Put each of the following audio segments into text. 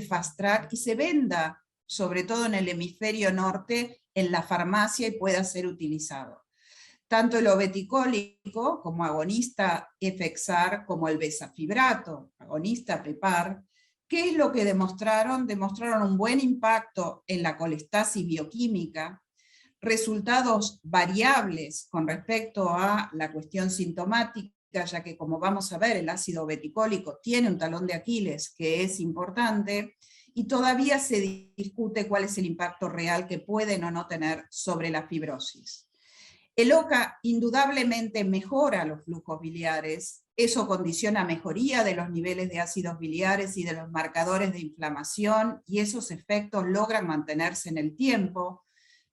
fast track y se venda, sobre todo en el hemisferio norte, en la farmacia y pueda ser utilizado. Tanto el obeticólico como agonista Efexar, como el bezafibrato, agonista PEPAR, ¿qué es lo que demostraron? Demostraron un buen impacto en la colestasis bioquímica, resultados variables con respecto a la cuestión sintomática, ya que como vamos a ver, el ácido obeticólico tiene un talón de Aquiles que es importante, y todavía se discute cuál es el impacto real que pueden o no tener sobre la fibrosis. El OCA indudablemente mejora los flujos biliares, eso condiciona mejoría de los niveles de ácidos biliares y de los marcadores de inflamación, y esos efectos logran mantenerse en el tiempo,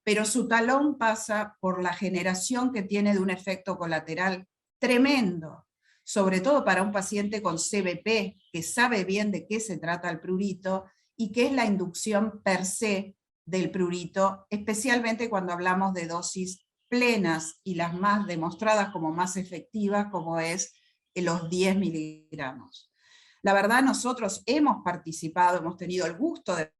pero su talón pasa por la generación que tiene de un efecto colateral tremendo, sobre todo para un paciente con CBP, que sabe bien de qué se trata el prurito, y que es la inducción per se del prurito, especialmente cuando hablamos de dosis plenas y las más demostradas como más efectivas, como es los 10 miligramos. La verdad, nosotros hemos participado, hemos tenido el gusto de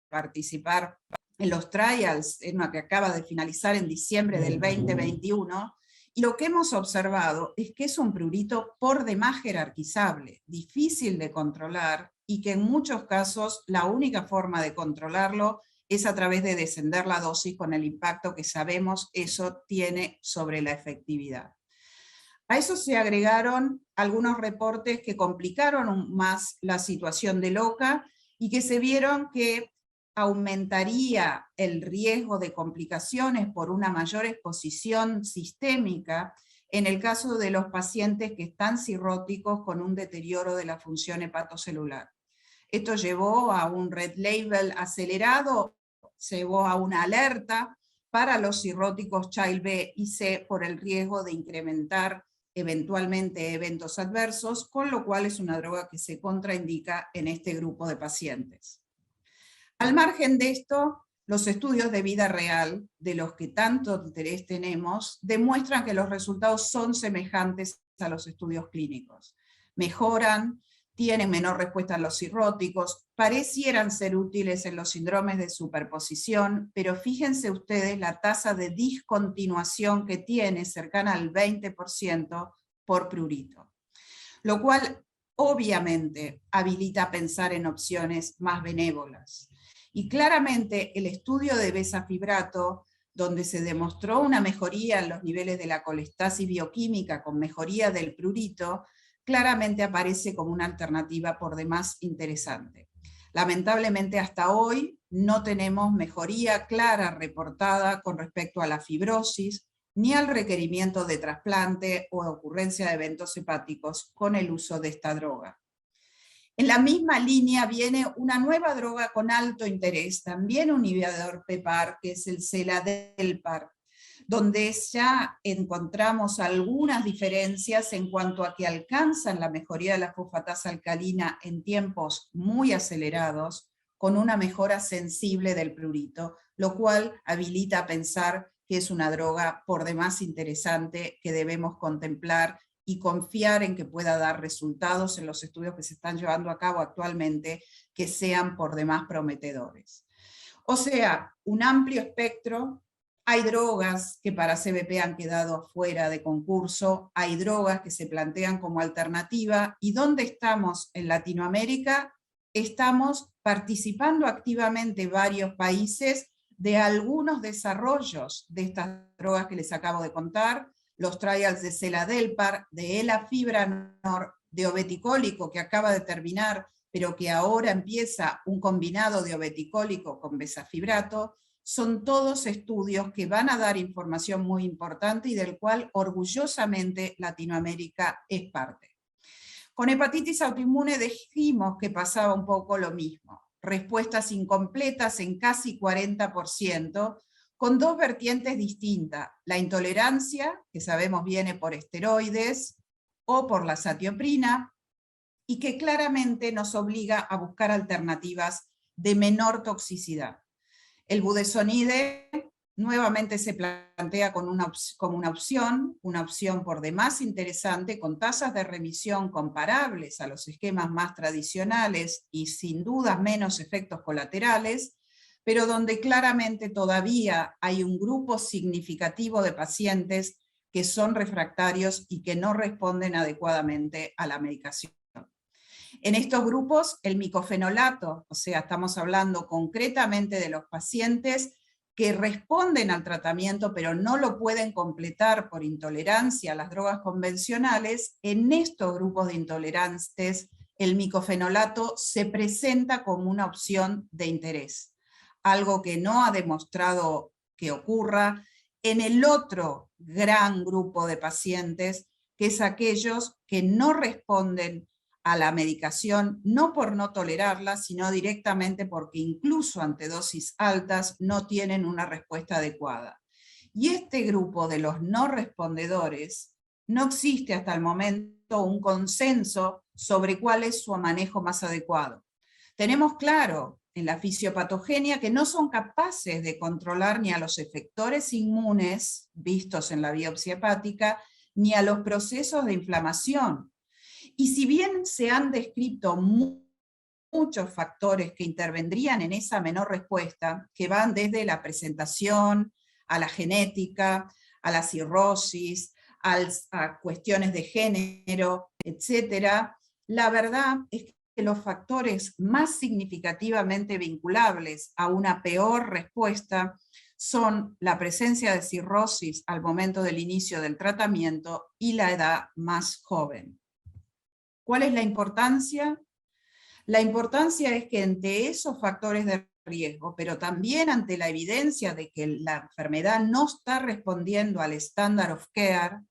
participar en los trials, en una que acaba de finalizar en diciembre del 2021, y lo que hemos observado es que es un prurito por demás jerarquizable, difícil de controlar, y que en muchos casos la única forma de controlarlo es a través de descender la dosis con el impacto que sabemos eso tiene sobre la efectividad. A eso se agregaron algunos reportes que complicaron más la situación del OCA y que se vieron que aumentaría el riesgo de complicaciones por una mayor exposición sistémica en el caso de los pacientes que están cirróticos con un deterioro de la función hepatocelular. Esto llevó a un red label acelerado, llevó a una alerta para los cirróticos Child B y C por el riesgo de incrementar eventualmente eventos adversos, con lo cual es una droga que se contraindica en este grupo de pacientes. Al margen de esto, los estudios de vida real, de los que tanto interés tenemos, demuestran que los resultados son semejantes a los estudios clínicos. Mejoran, tienen menor respuesta en los cirróticos, parecieran ser útiles en los síndromes de superposición, pero fíjense ustedes la tasa de discontinuación que tiene, cercana al 20% por prurito. Lo cual obviamente habilita a pensar en opciones más benévolas. Y claramente el estudio de bezafibrato, donde se demostró una mejoría en los niveles de la colestasis bioquímica con mejoría del prurito, claramente aparece como una alternativa por demás interesante. Lamentablemente hasta hoy no tenemos mejoría clara reportada con respecto a la fibrosis, ni al requerimiento de trasplante o ocurrencia de eventos hepáticos con el uso de esta droga. En la misma línea viene una nueva droga con alto interés, también un inhibidor PEPAR, que es el seladelpar, donde ya encontramos algunas diferencias en cuanto a que alcanzan la mejoría de la fosfatasa alcalina en tiempos muy acelerados, con una mejora sensible del prurito, lo cual habilita a pensar que es una droga por demás interesante que debemos contemplar y confiar en que pueda dar resultados en los estudios que se están llevando a cabo actualmente que sean por demás prometedores. O sea, un amplio espectro. Hay drogas que para CBP han quedado fuera de concurso, hay drogas que se plantean como alternativa, y ¿dónde estamos en Latinoamérica? Estamos participando activamente varios países de algunos desarrollos de estas drogas que les acabo de contar, los trials de seladelpar, de elafibranor, de obeticólico que acaba de terminar, pero que ahora empieza un combinado de obeticólico con bezafibrato. Son todos estudios que van a dar información muy importante y del cual orgullosamente Latinoamérica es parte. Con hepatitis autoinmune dijimos que pasaba un poco lo mismo. Respuestas incompletas en casi 40%, con dos vertientes distintas. La intolerancia, que sabemos viene por esteroides o por la satioprina, y que claramente nos obliga a buscar alternativas de menor toxicidad. El budesonide nuevamente se plantea como una opción por demás interesante, con tasas de remisión comparables a los esquemas más tradicionales y sin dudas menos efectos colaterales, pero donde claramente todavía hay un grupo significativo de pacientes que son refractarios y que no responden adecuadamente a la medicación. En estos grupos, el micofenolato, o sea, estamos hablando concretamente de los pacientes que responden al tratamiento pero no lo pueden completar por intolerancia a las drogas convencionales, en estos grupos de intolerantes el micofenolato se presenta como una opción de interés, algo que no ha demostrado que ocurra en el otro gran grupo de pacientes, que es aquellos que no responden a la medicación, no por no tolerarla, sino directamente porque incluso ante dosis altas no tienen una respuesta adecuada. Y este grupo de los no respondedores, no existe hasta el momento un consenso sobre cuál es su manejo más adecuado. Tenemos claro en la fisiopatogenia que no son capaces de controlar ni a los efectores inmunes vistos en la biopsia hepática, ni a los procesos de inflamación. Y si bien se han descrito muchos factores que intervendrían en esa menor respuesta, que van desde la presentación, a la genética, a la cirrosis, a cuestiones de género, etc., la verdad es que los factores más significativamente vinculables a una peor respuesta son la presencia de cirrosis al momento del inicio del tratamiento y la edad más joven. ¿Cuál es la importancia? La importancia es que ante esos factores de riesgo, pero también ante la evidencia de que la enfermedad no está respondiendo al standard of care,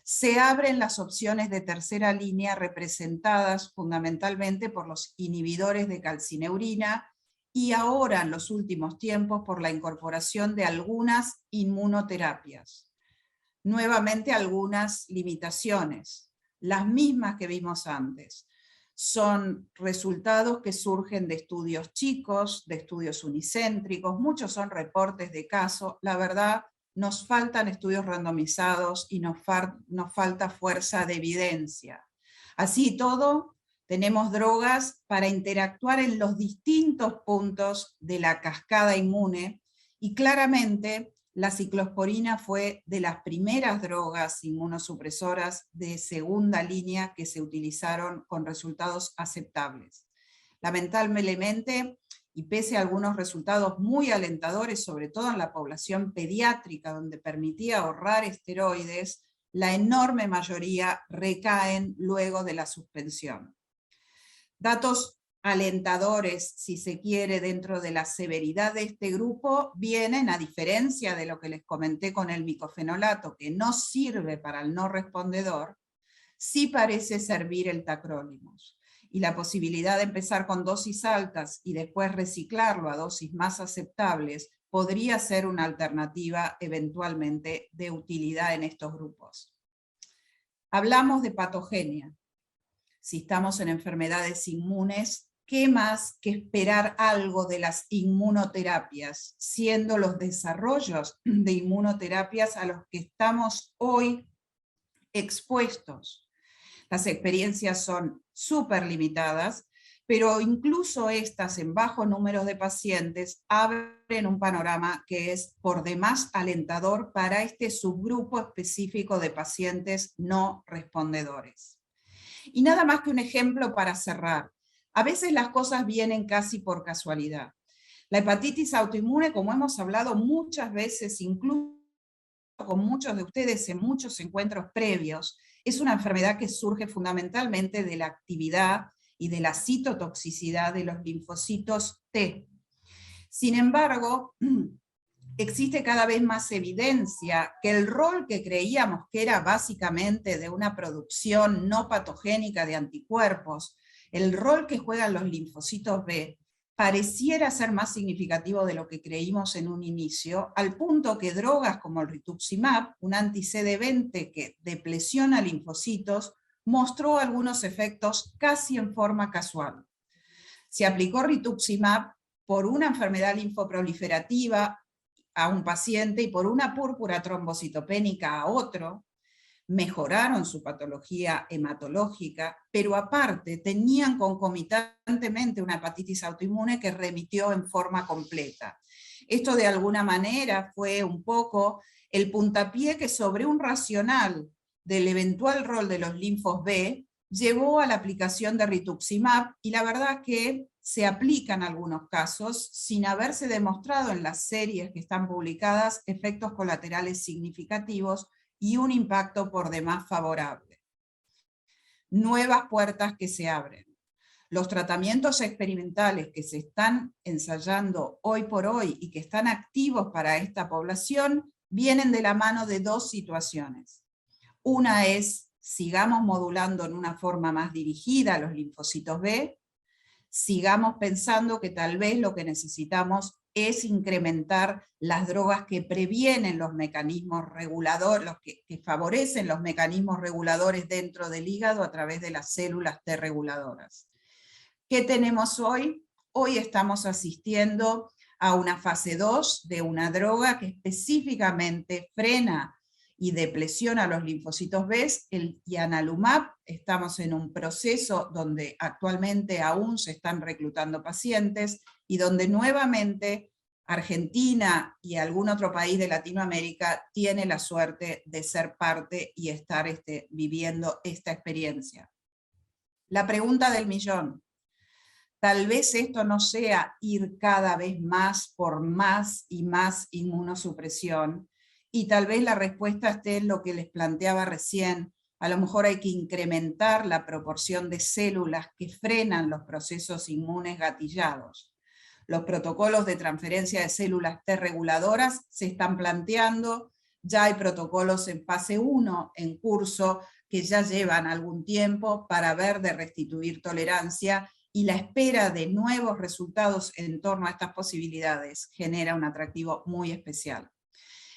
se abren las opciones de tercera línea representadas fundamentalmente por los inhibidores de calcineurina y ahora en los últimos tiempos por la incorporación de algunas inmunoterapias. Nuevamente algunas limitaciones, las mismas que vimos antes. Son resultados que surgen de estudios chicos, de estudios unicéntricos, muchos son reportes de caso. La verdad, nos faltan estudios randomizados y nos falta fuerza de evidencia. Así todo, tenemos drogas para interactuar en los distintos puntos de la cascada inmune y claramente la ciclosporina fue de las primeras drogas inmunosupresoras de segunda línea que se utilizaron con resultados aceptables. Lamentablemente, y pese a algunos resultados muy alentadores, sobre todo en la población pediátrica, donde permitía ahorrar esteroides, la enorme mayoría recaen luego de la suspensión. Datos alentadores, si se quiere, dentro de la severidad de este grupo, vienen, a diferencia de lo que les comenté con el micofenolato, que no sirve para el no respondedor, sí parece servir el tacrolimus. Y la posibilidad de empezar con dosis altas y después reciclarlo a dosis más aceptables podría ser una alternativa eventualmente de utilidad en estos grupos. Hablamos de patogenia. Si estamos en enfermedades inmunes, ¿qué más que esperar algo de las inmunoterapias, siendo los desarrollos de inmunoterapias a los que estamos hoy expuestos? Las experiencias son súper limitadas, pero incluso estas en bajo número de pacientes abren un panorama que es por demás alentador para este subgrupo específico de pacientes no respondedores. Y nada más que un ejemplo para cerrar. A veces las cosas vienen casi por casualidad. La hepatitis autoinmune, como hemos hablado muchas veces, incluso con muchos de ustedes en muchos encuentros previos, es una enfermedad que surge fundamentalmente de la actividad y de la citotoxicidad de los linfocitos T. Sin embargo, existe cada vez más evidencia que el rol que creíamos que era básicamente de una producción no patogénica de anticuerpos, el rol que juegan los linfocitos B, pareciera ser más significativo de lo que creímos en un inicio, al punto que drogas como el rituximab, un anti-CD20 que depresiona linfocitos, mostró algunos efectos casi en forma casual. Se aplicó rituximab por una enfermedad linfoproliferativa a un paciente y por una púrpura trombocitopénica a otro, mejoraron su patología hematológica, pero aparte tenían concomitantemente una hepatitis autoinmune que remitió en forma completa. Esto de alguna manera fue un poco el puntapié que sobre un racional del eventual rol de los linfos B llevó a la aplicación de rituximab, y la verdad que se aplica en algunos casos sin haberse demostrado en las series que están publicadas efectos colaterales significativos y un impacto por demás favorable. Nuevas puertas que se abren. Los tratamientos experimentales que se están ensayando hoy por hoy y que están activos para esta población vienen de la mano de dos situaciones. Una es, sigamos modulando en una forma más dirigida a los linfocitos B, sigamos pensando que tal vez lo que necesitamos es incrementar las drogas que previenen los mecanismos reguladores, los que favorecen los mecanismos reguladores dentro del hígado a través de las células T reguladoras. ¿Qué tenemos hoy? Hoy estamos asistiendo a una fase 2 de una droga que específicamente frena y depresiona los linfocitos B, el ianalumab. Estamos en un proceso donde actualmente aún se están reclutando pacientes y donde nuevamente Argentina y algún otro país de Latinoamérica tiene la suerte de ser parte y estar viviendo esta experiencia. La pregunta del millón. Tal vez esto no sea ir cada vez más por más y más inmunosupresión, y tal vez la respuesta esté en lo que les planteaba recién. A lo mejor hay que incrementar la proporción de células que frenan los procesos inmunes gatillados. Los protocolos de transferencia de células T reguladoras se están planteando, ya hay protocolos en fase 1 en curso que ya llevan algún tiempo para ver de restituir tolerancia, y la espera de nuevos resultados en torno a estas posibilidades genera un atractivo muy especial.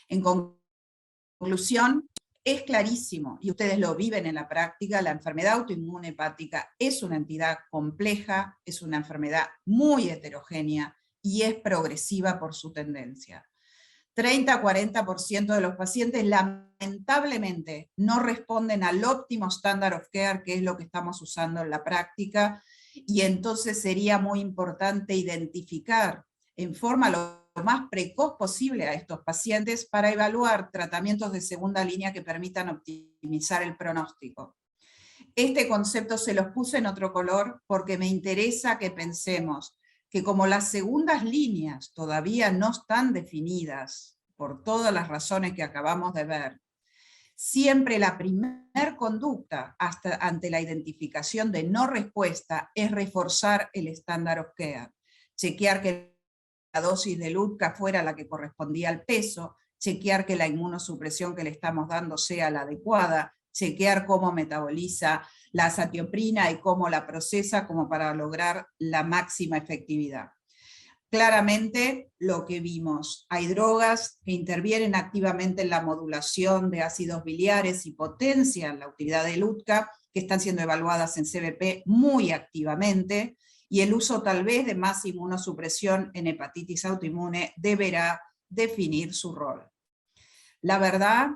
En conclusión, es clarísimo, y ustedes lo viven en la práctica, la enfermedad autoinmune hepática es una entidad compleja, es una enfermedad muy heterogénea y es progresiva por su tendencia. 30-40% de los pacientes lamentablemente no responden al óptimo standard of care, que es lo que estamos usando en la práctica, y entonces sería muy importante identificar en forma lo más precoz posible a estos pacientes para evaluar tratamientos de segunda línea que permitan optimizar el pronóstico. Este concepto se los puse en otro color porque me interesa que pensemos que como las segundas líneas todavía no están definidas por todas las razones que acabamos de ver, siempre la primera conducta ante la identificación de no respuesta es reforzar el estándar of care, chequear que la dosis de LUTCA fuera la que correspondía al peso, chequear que la inmunosupresión que le estamos dando sea la adecuada, chequear cómo metaboliza la azatioprina y cómo la procesa como para lograr la máxima efectividad. Claramente lo que vimos, hay drogas que intervienen activamente en la modulación de ácidos biliares y potencian la utilidad de LUTCA, que están siendo evaluadas en CBP muy activamente, y el uso tal vez de más inmunosupresión en hepatitis autoinmune deberá definir su rol. La verdad,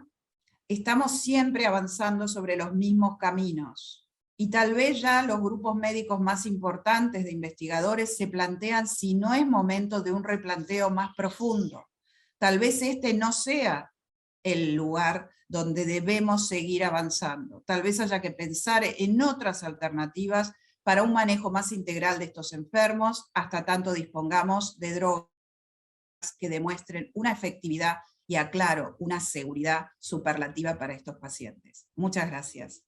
estamos siempre avanzando sobre los mismos caminos, y tal vez ya los grupos médicos más importantes de investigadores se plantean si no es momento de un replanteo más profundo. Tal vez este no sea el lugar donde debemos seguir avanzando. Tal vez haya que pensar en otras alternativas para un manejo más integral de estos enfermos, hasta tanto dispongamos de drogas que demuestren una efectividad y, aclaro, una seguridad superlativa para estos pacientes. Muchas gracias.